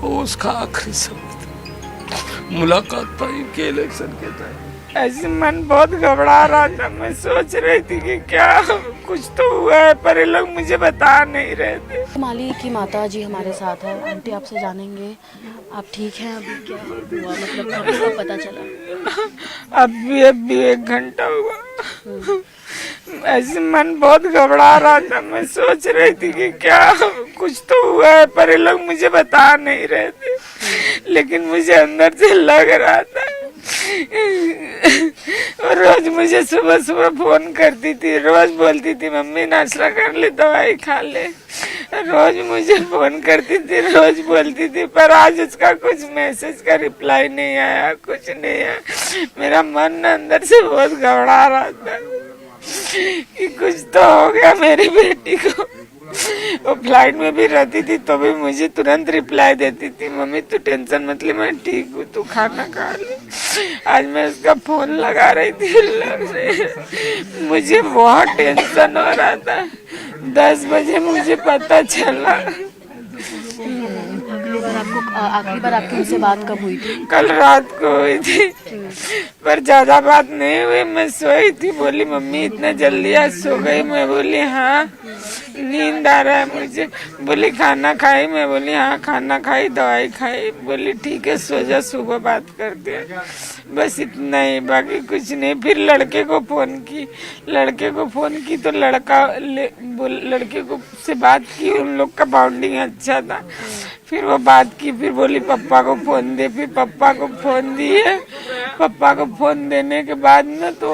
वो उसका आखिरी समय था, मुलाकात था इनके इलेक्शन के टाइम। ऐसे मन बहुत घबरा रहा था, मैं सोच रही थी कि क्या कुछ तो हुआ है, पर ये लोग मुझे बता नहीं रहे थे। माली की माता जी हमारे साथ है। आंटी, आपसे जानेंगे आप ठीक हैं? अभी क्या हुआ, मतलब कब पता चला? अभी 1 घंटा हुआ। ऐसे मन बहुत घबरा रहा था, मैं सोच रही थी कि क्या कुछ तो हुआ है, पर ये लोग मुझे बता नहीं रहे थे, लेकिन मुझे अंदर से लग रहा था। और रोज मुझे सुबह सुबह फोन करती थी, रोज बोलती थी मम्मी नाश्ता कर ले, दवाई खा ले। रोज मुझे फोन करती थी, रोज बोलती थी, पर आज उसका कुछ मैसेज का रिप्लाई नहीं आया, कुछ नहीं आया। मेरा मन अंदर से बहुत घबरा रहा था कि कुछ तो हो गया मेरी बेटी को। वो फ्लाइट में भी रहती थी तो भी मुझे तुरंत रिप्लाई देती थी, मम्मी तू टेंशन मत ले, मैं ठीक हूँ, तू खाना खा ले। आज मैं उसका फोन लगा रही थी, मुझे बहुत टेंशन हो रहा था। 10 बजे मुझे पता चला। आखिरी बार आपकी उनसे बात कब हुई थी? कल रात को हुई थी, पर ज्यादा बात नहीं हुई। मैं सोई थी, बोली मम्मी इतना जल्दी आज सो गई? मैं बोली हाँ नींद आ रहा है मुझे। बोली खाना खाई? मैं बोली हाँ खाना खाई, दवाई खाई। बोली ठीक है सो जा, सुबह बात करते हैं। बस इतना ही, बाकी कुछ नहीं। फिर लड़के को फोन की तो लड़के को से बात की, उन लोग का बाउंडिंग अच्छा था। फिर वो बात की, फिर बोली पप्पा को फोन दे। फिर पप्पा को फोन दिए। पप्पा को फोन देने के बाद ना तो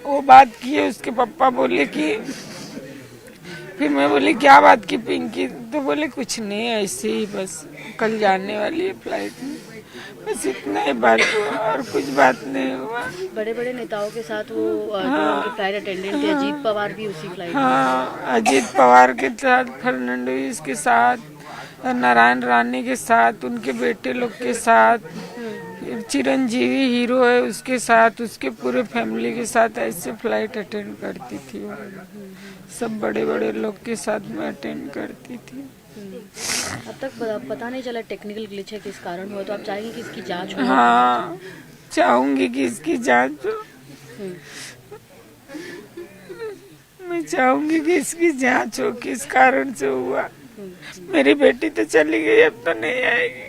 वो बात किए, उसके पप्पा बोले कि, फिर मैं बोली क्या बात की पिंकी? तो बोले कुछ नहीं, ऐसे ही बस कल जाने वाली है फ्लाइट में। बस इतना ही बात हुआ और कुछ बात नहीं हुआ। बड़े बड़े नेताओं के साथ वो जो उनके फ्लाइट अटेंडेंट थे, अजीत पवार भी उसी फ्लाइट में? हाँ, अजीत पवार के साथ, फर्नांडीज के साथ, नारायण रानी के साथ, उनके बेटे लोग के साथ, चिरंजीवी हीरो है उसके साथ, उसके पूरे फैमिली के साथ ऐसे फ्लाइट अटेंड करती थी वो। सब बड़े बड़े लोग के साथ में अटेंड करती थी। अब तक पता नहीं चला टेक्निकल ग्लिच है किस कारण हुआ, तो आप चाहेंगे कि इसकी जांच हो? हाँ, चाहूंगी कि इसकी जांच हो। मैं चाहूंगी कि इसकी जांच हो, किस कारण से हुआ। मेरी बेटी तो चली गई, अब तो नहीं आएगी।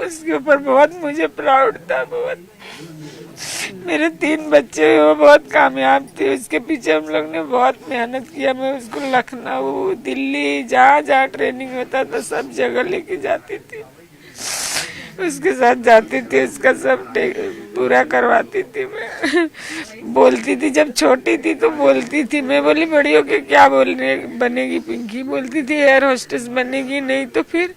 उसके ऊपर बहुत मुझे प्राउड था, बहुत। मेरे 3 बच्चे, वो बहुत कामयाब थे, उसके पीछे हम लोग ने बहुत मेहनत किया। मैं उसको लखनऊ, दिल्ली, जहाँ जहाँ ट्रेनिंग होता था सब जगह लेके जाती थी, उसके साथ जाती थी, उसका सब पूरा करवाती थी मैं। बोलती थी जब छोटी थी तो बोलती थी, मैं बोली बड़ी होके क्या बोलने बनेगी पिंकी? बोलती थी एयर होस्टेस बनेगी, नहीं तो फिर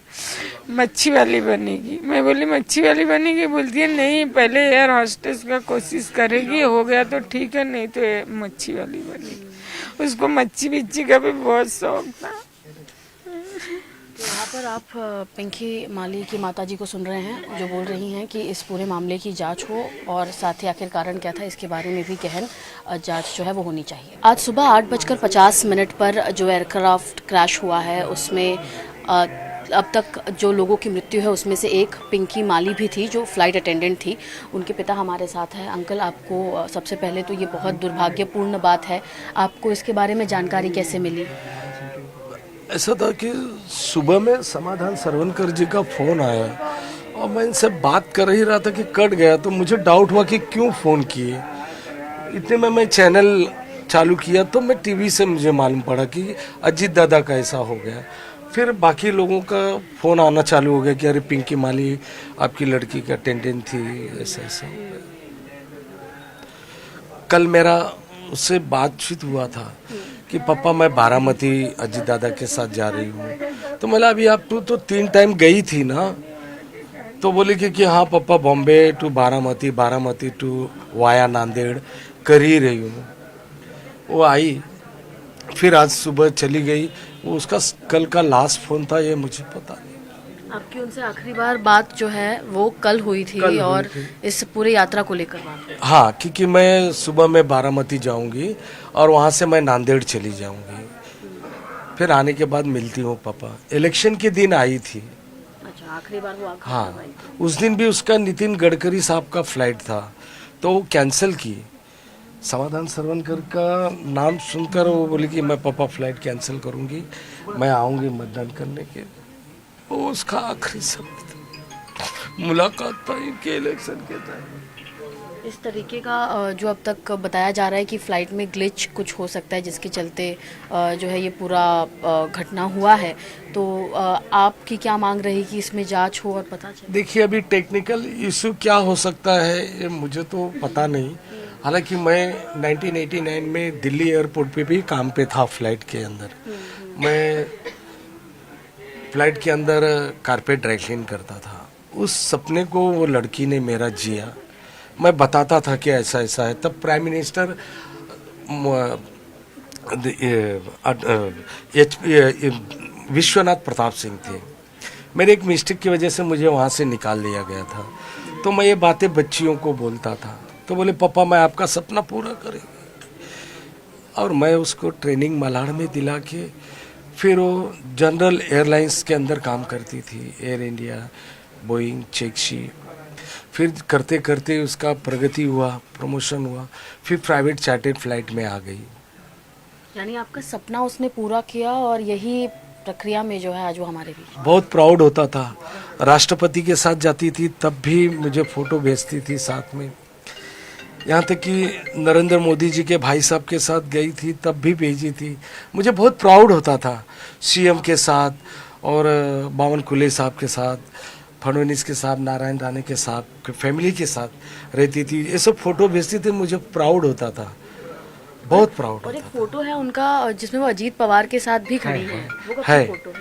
मच्छी वाली बनेगी। मैं बोली मच्छी वाली बनेगी? बोलती है नहीं, पहले एयर होस्टेस का कोशिश करेगी, हो गया तो ठीक है, नहीं तो मच्छी वाली बनेगी। उसको मच्छी बिच्छी का भी बहुत शौक था। यहाँ पर आप पिंकी माली की माताजी को सुन रहे हैं, जो बोल रही हैं कि इस पूरे मामले की जांच हो और साथ ही आखिर कारण क्या था इसके बारे में भी गहन जांच जो है वो होनी चाहिए। आज सुबह 8:50 पर जो एयरक्राफ्ट क्रैश हुआ है उसमें अब तक जो लोगों की मृत्यु है उसमें से एक पिंकी माली भी थी, जो फ्लाइट अटेंडेंट थी। उनके पिता हमारे साथ हैं। अंकल, आपको सबसे पहले तो ये बहुत दुर्भाग्यपूर्ण बात है, आपको इसके बारे में जानकारी कैसे मिली? ऐसा था कि सुबह में समाधान सरवनकर जी का फोन आया और मैं इनसे बात कर ही रहा था कि कट गया, तो मुझे डाउट हुआ कि क्यों फ़ोन किए। इतने में मैं चैनल चालू किया तो मैं टीवी से मुझे मालूम पड़ा कि अजीत दादा का ऐसा हो गया। फिर बाकी लोगों का फ़ोन आना चालू हो गया कि अरे पिंकी माली आपकी लड़की की अटेंडेंट थी, ऐसा ऐसा हो गया। कल मेरा उससे बातचीत हुआ था कि पापा मैं बारामती अजीत दादा के साथ जा रही हूँ। तो बोला अभी आप तो 3 टाइम गई थी ना? तो बोली कि हाँ पापा, Bombay to Baramati, Baramati to via Nanded कर ही रही हूँ। वो आई, फिर आज सुबह चली गई। वो उसका कल का लास्ट फोन था, ये मुझे पता नहीं। आपकी उनसे आखिरी बार बात जो है वो कल हुई थी, और इस पूरे यात्रा को लेकर बात? हाँ, क्योंकि मैं सुबह में बारामती जाऊंगी और वहाँ से मैं नांदेड़ चली जाऊंगी। फिर आने के बाद मिलती हूँ पापा। इलेक्शन के दिन आई थी। अच्छा, आखिरी बार वो आकर हाँ, कब आई थी? उस दिन भी उसका नितिन गडकरी साहब का फ्लाइट था, तो वो कैंसिल की। समाधान सरवनकर का नाम सुनकर वो बोली कि मैं पापा फ्लाइट कैंसिल करूंगी, मैं आऊंगी मतदान करने के। वो उसका आखिरी शब्द था, मुलाकात था इनके इलेक्शन के टाइम। इस तरीके का जो अब तक बताया जा रहा है कि फ़्लाइट में ग्लिच कुछ हो सकता है जिसके चलते जो है ये पूरा घटना हुआ है, तो आपकी क्या मांग रहेगी, इसमें जांच हो और पता चले? देखिए, अभी टेक्निकल इशू क्या हो सकता है ये मुझे तो पता नहीं। हालांकि मैं 1989 में दिल्ली एयरपोर्ट पे भी काम पे था, फ्लाइट के अंदर। मैं फ्लाइट के अंदर कारपेट ड्राई क्लीन करता था। उस सपने को वो लड़की ने मेरा जिया। मैं बताता था कि ऐसा ऐसा है। तब प्राइम मिनिस्टर विश्वनाथ प्रताप सिंह थे। मेरे एक मिस्टेक की वजह से मुझे वहाँ से निकाल दिया गया था। तो मैं ये बातें बच्चियों को बोलता था, तो बोले पापा मैं आपका सपना पूरा करेंगे। और मैं उसको ट्रेनिंग मलाड में दिला के, फिर वो जनरल एयरलाइंस के अंदर काम करती थी, एयर इंडिया, बोइंग, चेक्सी। फिर करते करते उसका प्रगति हुआ, प्रमोशन हुआ, फिर प्राइवेट चार्टर्ड फ्लाइट में आ गई। यानी आपका सपना उसने पूरा किया और यही प्रक्रिया में जो है आज वो हमारे बीच। बहुत प्राउड होता था। राष्ट्रपति के साथ जाती थी तब भी मुझे फोटो भेजती थी साथ में। यहाँ तक कि नरेंद्र मोदी जी के भाई साहब के साथ गई थी तब भी भेजी थी। मुझे बहुत प्राउड होता था। सीएम के साथ और बावन कुले साहब के साथ, फडणवीस के साथ, नारायण राणे के साथ, फैमिली के साथ रहती थी। ये सब फोटो भेजती थी, मुझे प्राउड होता था, बहुत प्राउड और एक होता फोटो है उनका जिसमें वो अजीत पवार के साथ भी खड़ी है। वो कब है। की फोटो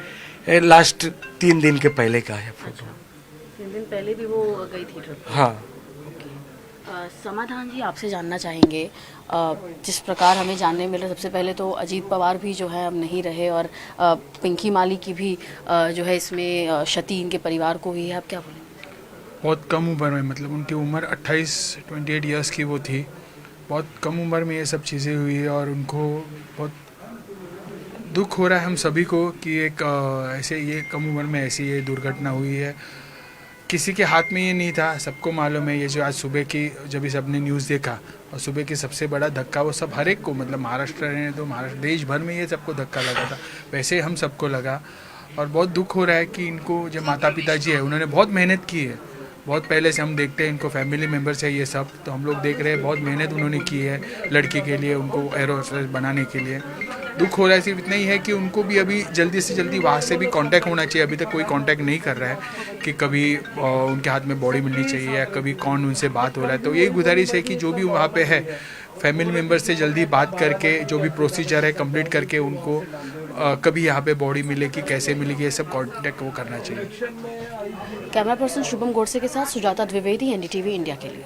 है? लास्ट 3 दिन के पहले का है फोटो। 3 दिन पहले भी वो गई थी ट्रिप पे। हाँ। समाधान जी, आपसे जानना चाहेंगे, जिस प्रकार हमें जानने मिला, सबसे पहले तो अजीत पवार भी जो है अब नहीं रहे और पिंकी माली की भी जो है इसमें क्षति इनके परिवार को हुई है। आप क्या बोलेंगे? बहुत कम उम्र में, मतलब उनकी उम्र 28 इयर्स की वो थी। बहुत कम उम्र में ये सब चीज़ें हुई है और उनको बहुत दुख हो रहा है हम सभी को कि एक ऐसे ये कम उम्र में ऐसी ये दुर्घटना हुई है। किसी के हाथ में ये नहीं था, सबको मालूम है। ये जो आज सुबह की जब इस सबने न्यूज़ देखा और सुबह की सबसे बड़ा धक्का वो सब हर एक को, मतलब महाराष्ट्र ने तो महाराष्ट्र देश भर में ये सबको धक्का लगा था, वैसे हम सबको लगा। और बहुत दुख हो रहा है कि इनको जो माता पिता जी है उन्होंने बहुत मेहनत की है। बहुत पहले से हम देखते हैं इनको, फैमिली मेम्बर्स है ये सब, तो हम लोग देख रहे हैं बहुत मेहनत उन्होंने की है लड़की के लिए, उनको एरो होस्टेस बनाने के लिए। दुख हो रहा है सिर्फ इतना ही है कि उनको भी अभी जल्दी से जल्दी वहाँ से भी कांटेक्ट होना चाहिए। अभी तक कोई कांटेक्ट नहीं कर रहा है कि कभी उनके हाथ में बॉडी मिलनी चाहिए या कभी कौन उनसे बात हो रहा है। तो यही गुजारिश है कि जो भी वहाँ पे है फैमिली मेम्बर से जल्दी बात करके जो भी प्रोसीजर है कंप्लीट करके उनको कभी यहाँ पे बॉडी मिलेगी, कैसे मिलेगी, ये सब कांटेक्ट वो करना चाहिए। कैमरा पर्सन शुभम गोडसे के साथ सुजाता द्विवेदी, एनडीटीवी इंडिया के लिए।